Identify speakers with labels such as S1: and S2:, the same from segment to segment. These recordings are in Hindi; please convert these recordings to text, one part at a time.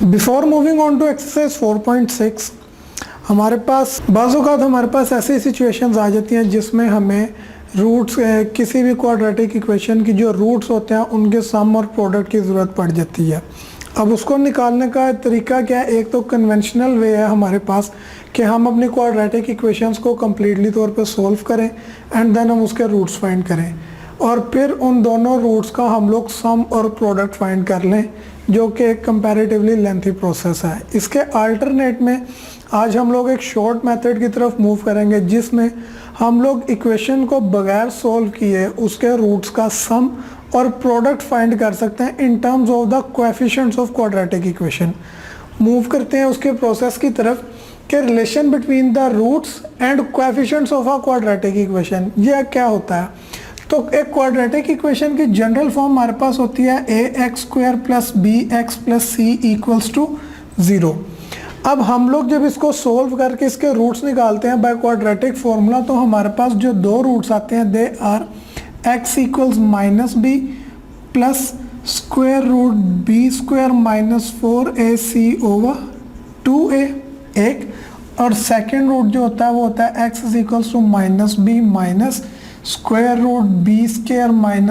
S1: Before moving on to exercise 4.6 हमारे पास बाज़ औक़ात हमारे पास ऐसी सिचुएशंस आ जाती हैं जिसमें हमें रूट्स किसी भी क्वाड्रेटिक इक्वेशन की जो रूट्स होते हैं उनके सम और प्रोडक्ट की ज़रूरत पड़ जाती है। अब उसको निकालने का तरीका क्या है? एक तो कन्वेंशनल वे है हमारे पास कि हम अपनी क्वाड्रेटिक इक्वेशंस को कम्प्लीटली तौर पे सॉल्व करें एंड देन हम उसके रूट्स फाइंड करें और फिर उन दोनों रूट्स का हम लोग सम और प्रोडक्ट फाइंड कर लें, जो कि एक कंपैरेटिवली लेंथी प्रोसेस है। इसके अल्टरनेट में आज हम लोग एक शॉर्ट मेथड की तरफ मूव करेंगे जिसमें हम लोग इक्वेशन को बगैर सॉल्व किए उसके रूट्स का सम और प्रोडक्ट फाइंड कर सकते हैं in terms of the coefficients of quadratic equation. Move करते हैं उसके प्रोसेस की तरफ कि relation between the roots and coefficients of a quadratic equation यह क्या होता है। तो एक क्वाड्रेटिक इक्वेशन की जनरल फॉर्म हमारे पास होती है ax² + bx + c = 0। अब हम लोग जब इसको सोल्व करके इसके रूट्स निकालते हैं बाय क्वाड्रेटिक फॉर्मूला, तो हमारे पास जो दो रूट्स आते हैं they are x = -b plus √b² - 4ac/2a एक, और सेकेंड रूट जो होता है वो होता है x = -b - √b²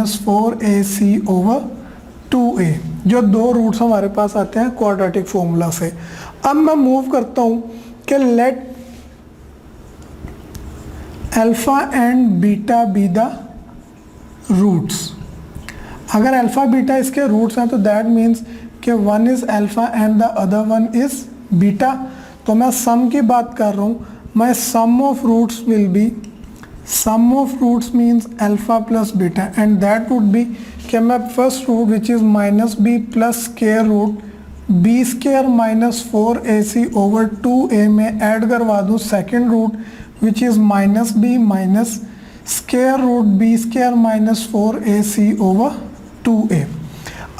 S1: - 4ac/2a। जो दो रूट्स हमारे पास आते हैं क्वाड्रेटिक फॉर्मूला से। अब मैं मूव करता हूं कि let alpha and beta be the roots. अगर अल्फा बीटा इसके रूट्स हैं तो दैट मीन्स कि one is alpha and the other one is beta. तो मैं सम की बात कर रहा हूँ, my sum of roots will be, sum of roots means alpha plus beta and that would be कि मैं first root which is -b plus square root b² - 4ac/2a में ऐड करवा दूँ second root which is -b minus square root b² - 4ac/2a।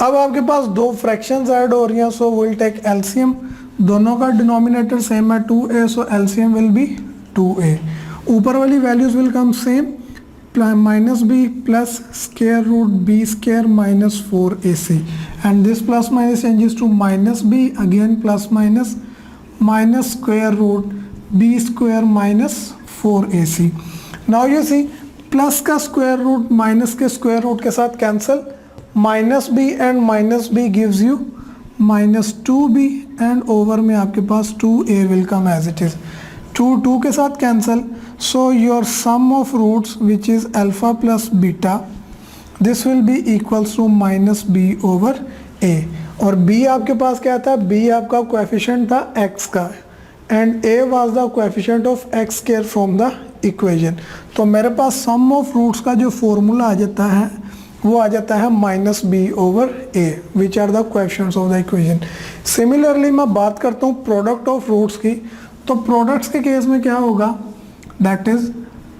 S1: अब आपके पास दो फ्रैक्शंस ऐड हो रही हैं, सो विल टेक एलसीएम। दोनों का डिनोमिनेटर सेम है 2a, so LCM will be 2a। ऊपर वाली values will come same, -b plus square root b² - 4ac and this plus minus changes to -b again plus minus square root b² - 4ac। Now you see plus का स्क्वायर रूट माइनस के स्क्वायर रूट के साथ cancel, -b and -b gives you -2b and over में आपके पास 2a will come as it is. 2 के साथ cancel, so your sum of roots which is alpha plus beta this will be equals to -b/a। और b आपके पास क्या था? b आपका कोएफिशिएंट था x का and a was the coefficient of x² from the equation। तो मेरे पास sum of roots का जो फॉर्मूला आ जाता है वो आ जाता है -b/a which are the coefficients of the equation। Similarly मैं बात करता हूँ प्रोडक्ट ऑफ रूट्स की, तो प्रोडक्ट्स के केस में क्या होगा? That is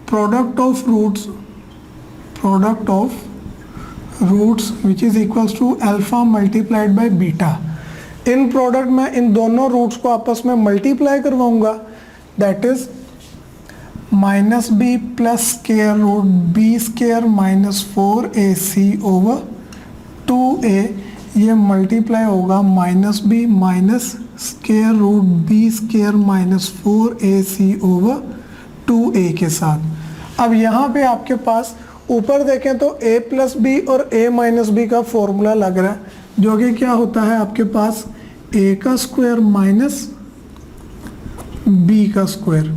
S1: product of roots which is equals to alpha multiplied by beta. इन प्रोडक्ट में इन दोनों रूट्स को आपस में मल्टीप्लाई करवाऊंगा, that is -b plus square root b² - 4ac/2a। ये मल्टीप्लाई होगा -b minus square root b² - 4ac/2a के साथ। अब यहाँ पे आपके पास ऊपर देखें तो a + b और a - b का फॉर्मूला लग रहा है, जो कि क्या होता है आपके पास a² माइनस b का स्क्वायर,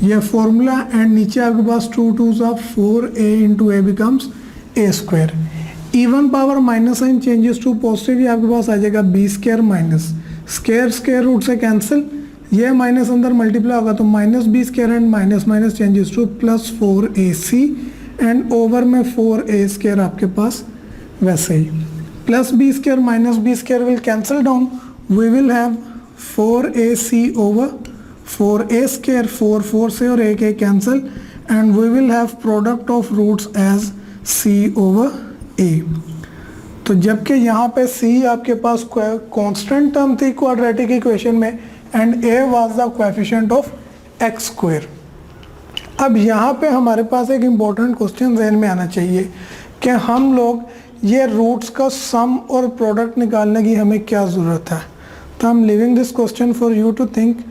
S1: यह फॉर्मूला एंड नीचे आपके पास 2 2s 4a × a becomes a²। Even power minus sign changes to positive, ये आपके पास आ जाएगा b² माइनस स्क्वायर रूट से कैंसिल, ये माइनस अंदर मल्टीप्लाई होगा तो -b² and minus changes to plus 4ac and over में 4a² आपके पास वैसे ही plus b² minus b² will cancel down, we will have 4ac/4a², 4 से और a cancel and we will have product of roots as c/a। तो जबकि यहाँ पे c आपके पास कांस्टेंट टर्म थी क्वाड्रेटिक इक्वेशन में and a was the coefficient of x²। अब यहाँ पे हमारे पास एक इम्पॉर्टेंट क्वेश्चन ज़हन में आना चाहिए कि हम लोग ये रूट्स का सम और प्रोडक्ट निकालने की हमें क्या ज़रूरत है। तो I am living this question for you to think.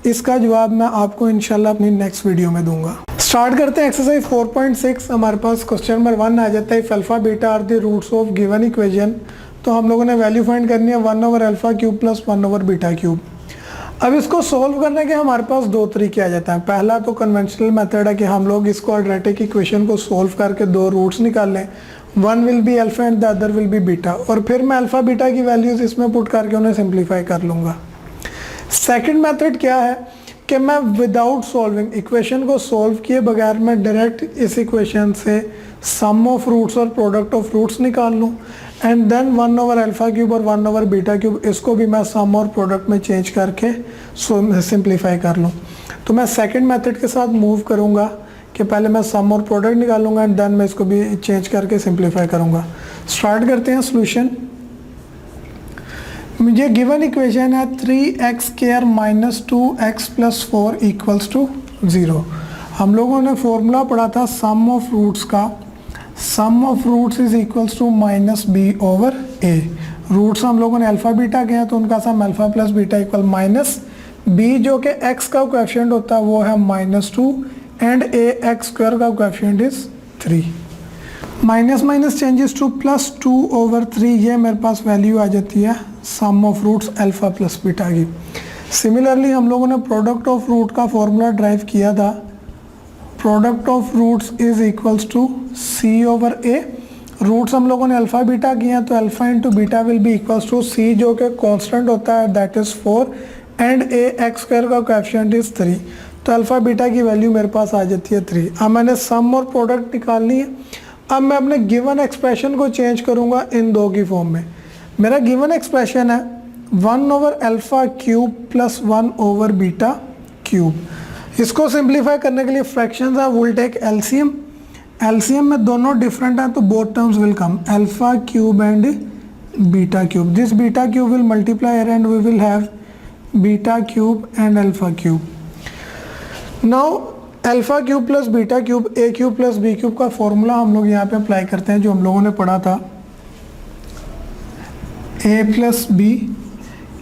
S1: इसका जवाब मैं आपको इंशाल्लाह अपनी नेक्स्ट वीडियो में दूंगा। स्टार्ट करते हैं एक्सरसाइज 4.6। हमारे पास क्वेश्चन नंबर 1 आ जाता है, if alpha beta are the roots of given equation. तो हम लोगों ने वैल्यू फाइंड करनी है 1/अल्फा क्यूब प्लस 1/बीटा क्यूब। अब इसको सोल्व करने के हमारे पास दो तरीके आ जाते हैं। पहला तो कन्वेंशनल मेथड है कि हम लोग इस क्वाड्रेटिक इक्वेशन को सोल्व करके दो रूट्स निकाल लें, one will be alpha and the other will be beta, और फिर मैं अल्फा बीटा की वैल्यूज इसमें पुट करके उन्हें सिंप्लीफाई कर लूँगा। सेकंड मेथड क्या है कि मैं विदाउट सॉल्विंग, इक्वेशन को सॉल्व किए बगैर मैं डायरेक्ट इस इक्वेशन से सम ऑफ रूट्स और प्रोडक्ट ऑफ रूट्स निकाल लूँ एंड देन 1/अल्फा क्यूब और 1/बीटा क्यूब, इसको भी मैं सम और प्रोडक्ट में चेंज करके सिंप्लीफाई कर लूँ। तो मैं सेकंड मेथड के साथ मूव करूँगा कि पहले मैं सम और प्रोडक्ट निकालूंगा एंड देन मैं इसको भी चेंज करके सिंप्लीफाई करूँगा। स्टार्ट करते हैं सॉल्यूशन। मुझे गिवन इक्वेशन है 3x² minus 2x plus 4 equals to 0। हम लोगों ने फॉर्मूला पढ़ा था सम ऑफ रूट्स का, sum of roots is equals to minus b over a. Roots हम लोगों ने अल्फा बीटा के हैं तो उनका sum alpha plus beta equal minus b, जो कि x का कोएफिशिएंट होता है वो है -2 एंड ए एक्स स्क्वायर का coefficient is 3। Minus minus changes to +2/3, ये मेरे पास वैल्यू आ जाती है sum of roots alpha plus beta की। सिमिलरली हम लोगों ने प्रोडक्ट ऑफ रूट का फॉर्मूला ड्राइव किया था, product of roots is equals to c/a। रूट्स हम लोगों ने अल्फा बीटा किए हैं तो alpha into beta will be equals to c, जो कि कांस्टेंट होता है that is 4 and a x square का कोएफिशिएंट इज 3। तो अल्फा बीटा की वैल्यू मेरे पास आ जाती है 3। अब मैंने सम और प्रोडक्ट निकालनी है। अब मैं अपने गिवन एक्सप्रेशन को चेंज करूंगा इन दो की फॉर्म में। मेरा गिवन एक्सप्रेशन है 1/अल्फा क्यूब प्लस 1/बीटा क्यूब। इसको सिंप्लीफाई करने के लिए फ्रैक्शंस है, विल टेक एलसीएम। एलसीएम में दोनों डिफरेंट हैं तो both terms will come, alpha cube and beta cube. This beta cube will multiply and we will have beta cube and alpha cube. Now alpha cube plus beta cube, a cube plus b cube का फॉर्मूला हम लोग यहाँ पे अप्लाई करते हैं जो हम लोगों ने पढ़ा था, a plus b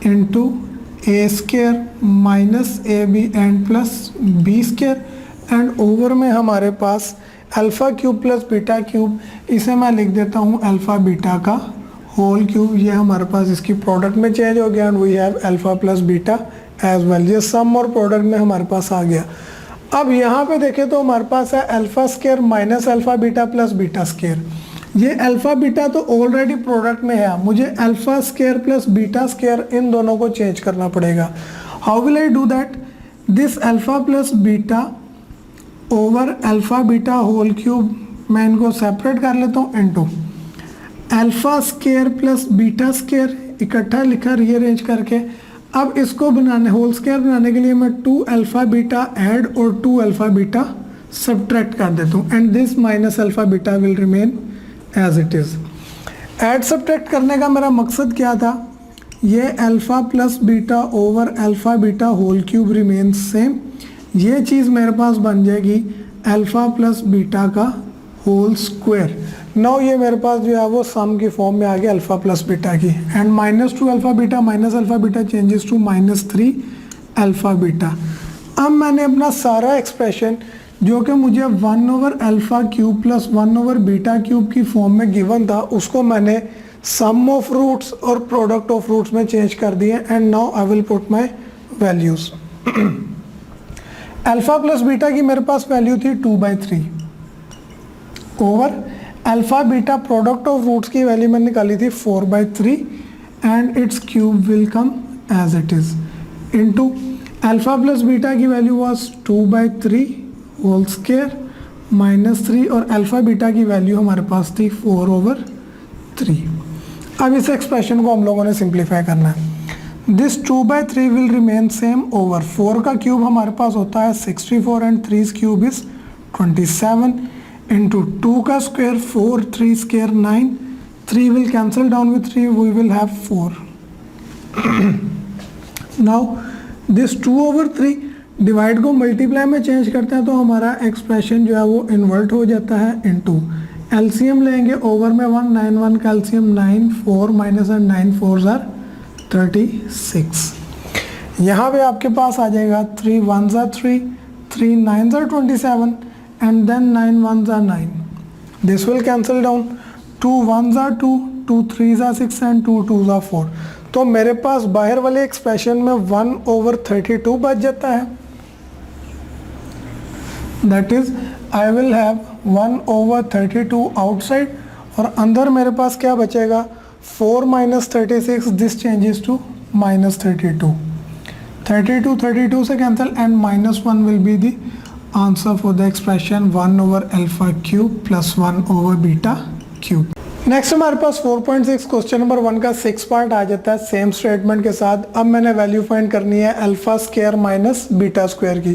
S1: into a square minus a b and plus b square and over में हमारे पास alpha cube plus beta cube, इसे मैं लिख देता हूँ अल्फा बीटा का होल क्यूब। ये हमारे पास इसकी प्रोडक्ट में चेंज हो गया and we have alpha plus beta as well. ये सम और प्रोडक्ट में हमारे पास आ गया। अब यहाँ पे देखें तो हमारे पास है alpha square minus alpha beta plus beta square. ये अल्फा बीटा तो ऑलरेडी प्रोडक्ट में है, मुझे alpha square plus beta square इन दोनों को चेंज करना पड़ेगा। How will I do that? This alpha plus beta over alpha beta whole cube, मैं इनको सेपरेट कर लेता हूँ into alpha square plus beta square, इकट्ठा लिखा रीअरेंज करके। अब इसको बनाने, होल स्क्वायर बनाने के लिए मैं 2 अल्फा बीटा ऐड और 2 अल्फा बीटा सब्ट्रैक्ट कर देता हूँ and this minus alpha beta will remain as it is. Add subtract करने का मेरा मकसद क्या था? ये alpha plus beta over alpha beta whole cube remain same. ये चीज़ मेरे पास बन जाएगी अल्फा प्लस बीटा का होल स्क्वायर। नाउ ये मेरे पास जो है वो सम की फॉर्म में आ गया अल्फा प्लस बीटा की and -2 alpha beta minus alpha beta changes to -3 alpha beta. अब मैंने अपना सारा एक्सप्रेशन जो कि मुझे 1/अल्फा क्यूब प्लस 1/बीटा क्यूब की फॉर्म में गिवन था, उसको मैंने सम ऑफ रूट्स और प्रोडक्ट ऑफ रूट्स में चेंज कर दिए and now I will put my values. Alpha plus beta की मेरे पास वैल्यू थी 2/3 over alpha beta product of roots की वैल्यू मैंने निकाली थी 4/3 and its cube will come as it is into alpha plus beta की वैल्यू वाज 2/3 होल स्क्वायर -3 और अल्फा बीटा की वैल्यू हमारे पास थी 4/3। अब इस एक्सप्रेशन को हम लोगों ने सिंप्लीफाई करना है। This 2/3 will remain same over 4 का क्यूब हमारे पास होता है 64 एंड 3 क्यूब इज 27 इंटू 2 का square 4, 3 square 9, 3 will cancel down with 3, we will have 4. Now this 2/3 divide को मल्टीप्लाई में चेंज करते हैं तो हमारा एक्सप्रेशन जो है वो इन्वर्ट हो जाता है इनटू एलसीएम लेंगे ओवर में 1 9 1 का LCM 9 4 minus and 9 4s are 36। यहाँ पे आपके पास आ जाएगा 3 1s are 3, 3 9s are 27 and then 9 1s are 9. This will cancel down. 2 1s are 2, 2 3s are 6 and 2 2s are 4. तो मेरे पास बाहर वाले एक्सप्रेशन में 1/32 बच जाता है. That is I will have 1/32 outside और अंदर मेरे पास क्या बचेगा 4 - 36. This changes to -32. 32 से cancel and -1 will be the answer for the expression 1/alpha cube plus 1/beta cube. Next हमारे पास 4.6 क्वेश्चन नंबर 1 का 6 पार्ट आ जाता है सेम स्टेटमेंट के साथ. अब मैंने वैल्यू फाइंड करनी है alpha square minus beta square की.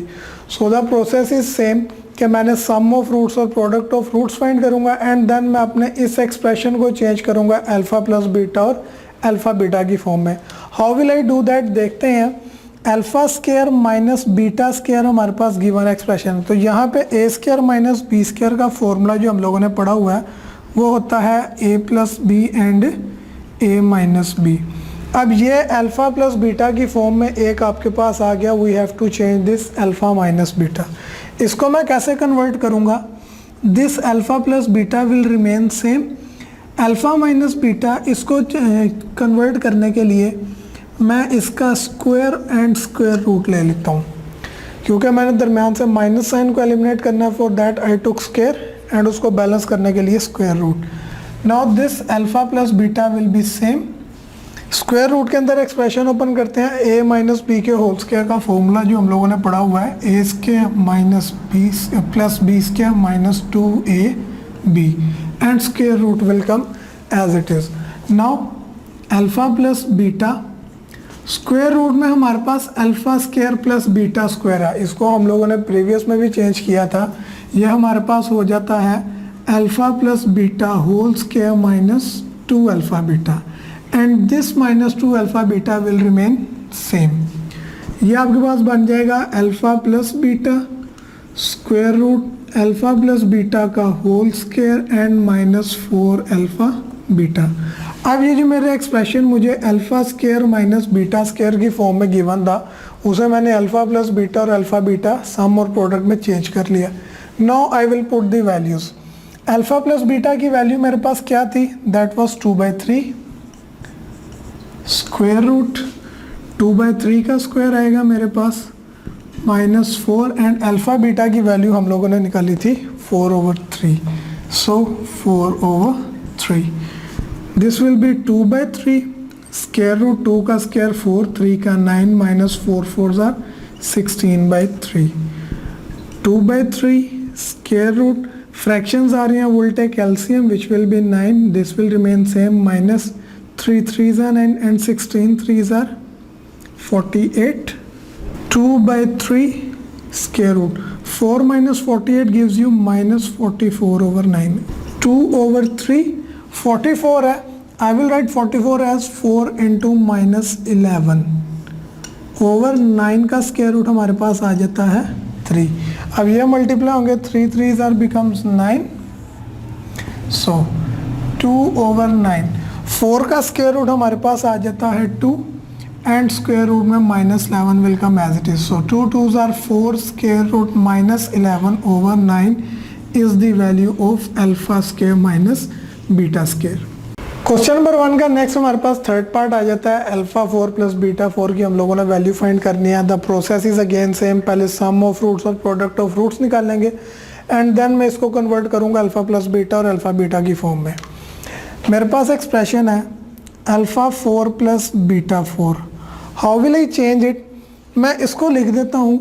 S1: So the process is same कि मैंने सम ऑफ रूट्स और प्रोडक्ट ऑफ रूट्स फाइंड करूंगा एंड देन मैं अपने इस एक्सप्रेशन को चेंज करूंगा अल्फा प्लस बीटा और अल्फा बीटा की फॉर्म में. How will I do that देखते हैं. Alpha square minus beta square हमारे पास गिवन एक्सप्रेशन है. तो यहाँ पे a square minus b square का फॉर्मूला जो हम लोगों ने पढ़ा हुआ है वो होता है a plus B and a minus B. अब ये अल्फा प्लस बीटा की फॉर्म में एक आपके पास आ गया. We have to change this alpha minus beta. इसको मैं कैसे कन्वर्ट करूँगा. This alpha plus beta will remain same. Alpha minus beta इसको कन्वर्ट करने के लिए मैं इसका स्क्वायर एंड स्क्वायर रूट ले लेता हूँ क्योंकि मैंने दरम्यान से माइनस साइन को एलिमिनेट करना है. For that I took square and उसको बैलेंस करने के लिए square root. Now this alpha plus beta will be same. Square root के अंदर एक्सप्रेशन ओपन करते हैं. a माइनस बी के होल स्क्वायर का फॉर्मूला जो हम लोगों ने पढ़ा हुआ है a square minus B plus B square minus 2ab and square root will come as it is. Now alpha plus beta square root में हमारे पास alpha square plus beta square है. इसको हम लोगों ने प्रीवियस में भी चेंज किया था. यह हमारे पास हो जाता है alpha plus beta whole square minus 2 alpha beta and this minus 2 alpha beta will remain same. ये आपके पास बन जाएगा alpha plus beta square root alpha plus beta का whole square and minus 4 alpha beta. अब ये जो मेरा एक्सप्रेशन मुझे alpha square minus beta square की फॉर्म में गिवन था उसे मैंने अल्फा प्लस बीटा और अल्फा बीटा सम और प्रोडक्ट में चेंज कर लिया. Now I will put the values. Alpha plus beta की वैल्यू मेरे पास क्या थी. दैट वाज 2/3 स्क्वायर रूट 2/3 का स्क्वायर आएगा मेरे पास -4 एंड अल्फा बीटा की वैल्यू हम लोगों ने निकाली थी 4/3. So 4/3. This will be 2/3 square root 2 का स्क्वायर 4 3 का 9 minus 4 4s are 16/3. 2/3 square root fractions आ रही हैं. Will take LCM which will be 9. This will remain same minus 3 3s are 9 and 16 3s are 48. 2/3 square root 4 minus 48 gives you minus 44/9. 2/3 44 है. I will write 44 as 4 into minus 11 over 9 का स्क्वायर रूट हमारे पास आ जाता है 3. अब ये मल्टीप्लाई होंगे 3 3s are becomes 9. So 2/9. 4 का स्क्वायर रूट हमारे पास आ जाता है 2 एंड स्क्वायर रूट में -11 will come as it is. So 2 2s are 4 square root -11/9 is the value of alpha square minus beta square. Question number 1 का नेक्स्ट हमारे पास थर्ड पार्ट आ जाता है. अल्फा 4 प्लस बीटा 4 की हम लोगों ने वैल्यू फाइंड करनी है. The process is again same. पहले सम ऑफ रूट्स और प्रोडक्ट ऑफ रूट्स निकालेंगे एंड देन मैं इसको कन्वर्ट करूंगा अल्फा प्लस बीटा और अल्फा बीटा की फॉर्म में. मेरे पास एक्सप्रेशन है alpha 4 plus beta 4. How will I change it. मैं इसको लिख देता हूँ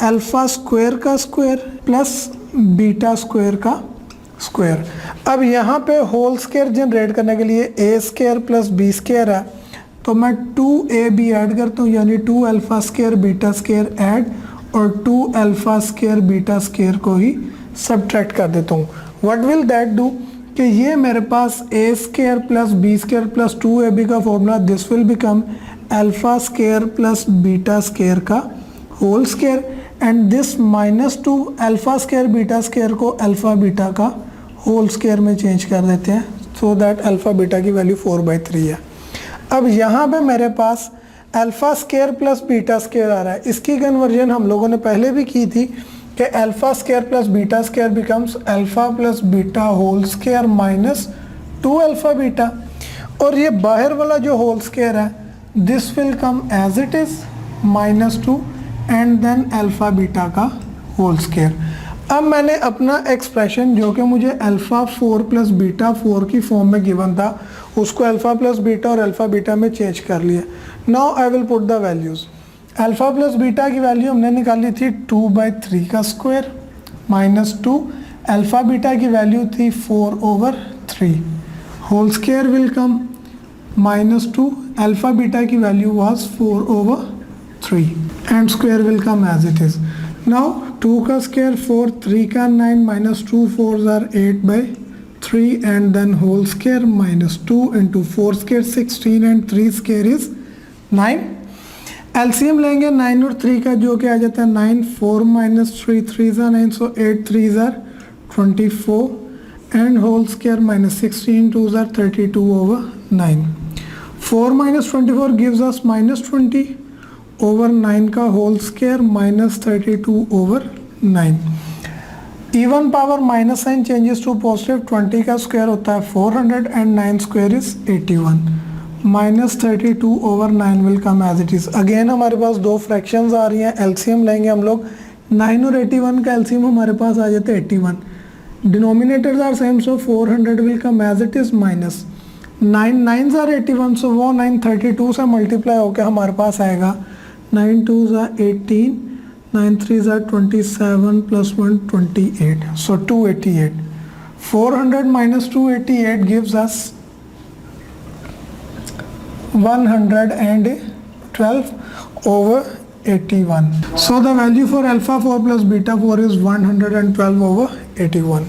S1: अल्फा स्क्वायर का स्क्वायर प्लस बीटा स्क्वायर का स्क्वायर. अब यहाँ पे होल स्क्वायर जनरेट करने के लिए ए स्क्वायर प्लस बी स्क्वायर है तो मैं 2ab ऐड करता हूँ यानी 2 alpha square beta square add और 2 अल्फा स्क्वायर बीटा स्क्वायर को ही सब्ट्रैक्ट कर देता हूँ. व्हाट विल दैट डू कि ये मेरे पास a square plus B square plus 2ab का formula this will become alpha square plus beta square का whole square and this -2 alpha square beta square को अल्फा बीटा का होल स्क्वायर में चेंज कर देते हैं सो दैट अल्फा बीटा की वैल्यू 4/3 है. अब यहाँ पे मेरे पास alpha square plus beta square आ रहा है। इसकी कन्वर्जन हम लोगों ने पहले भी की थी कि alpha square plus beta square becomes alpha plus beta whole square minus 2 alpha beta, और ये बाहर वाला जो होल स्क्वायर है this will come as it is -2 and then alpha beta का होल स्क्वायर। अब मैंने अपना एक्सप्रेशन जो कि मुझे अल्फ़ा 4 प्लस बीटा 4 की फॉर्म में गिवन था उसको अल्फ़ा प्लस बीटा और अल्फ़ा बीटा में चेंज कर लिया। Now I will put the values. Alpha plus beta की वैल्यू हमने निकाली थी 2/3 का स्क्वायर -2, अल्फ़ा बीटा की वैल्यू थी 4/3, whole square will come -2, alpha beta की value was 4/3 and square will come as it is. Now 2 का स्क्वायर 4, 3 का 9, -2 4s are 8/3 and then whole square -2 into 4 square 16 and 3 square is 9। LCM लेंगे 9 और 3 का जो कि आ जाता है 9, 4 - 3 3s are 9, so 8 3s are 24 and whole square -16 2s are 32/9। 4 - 24 gives us -20/9 का whole square -32/9। Even power minus sign changes to positive, 20 का स्क्वायर होता है 400 and 9 square is 81, -32/9 will come as it is. Again हमारे पास दो फ्रैक्शंस आ रही हैं, एलसीएम लेंगे हम लोग 9 और 81 का एलसीएम हमारे पास आ जाता है 81, denominators are same so 400 will come as it is minus 9 9s are 81, सो वो 9 32 से मल्टीप्लाई होकर हमारे पास आएगा 9 2s are 18, 9 3s are 27 plus 1 28, so 288। 400 minus 288 gives us 112/81, so the value for alpha 4 plus beta 4 is 112/81।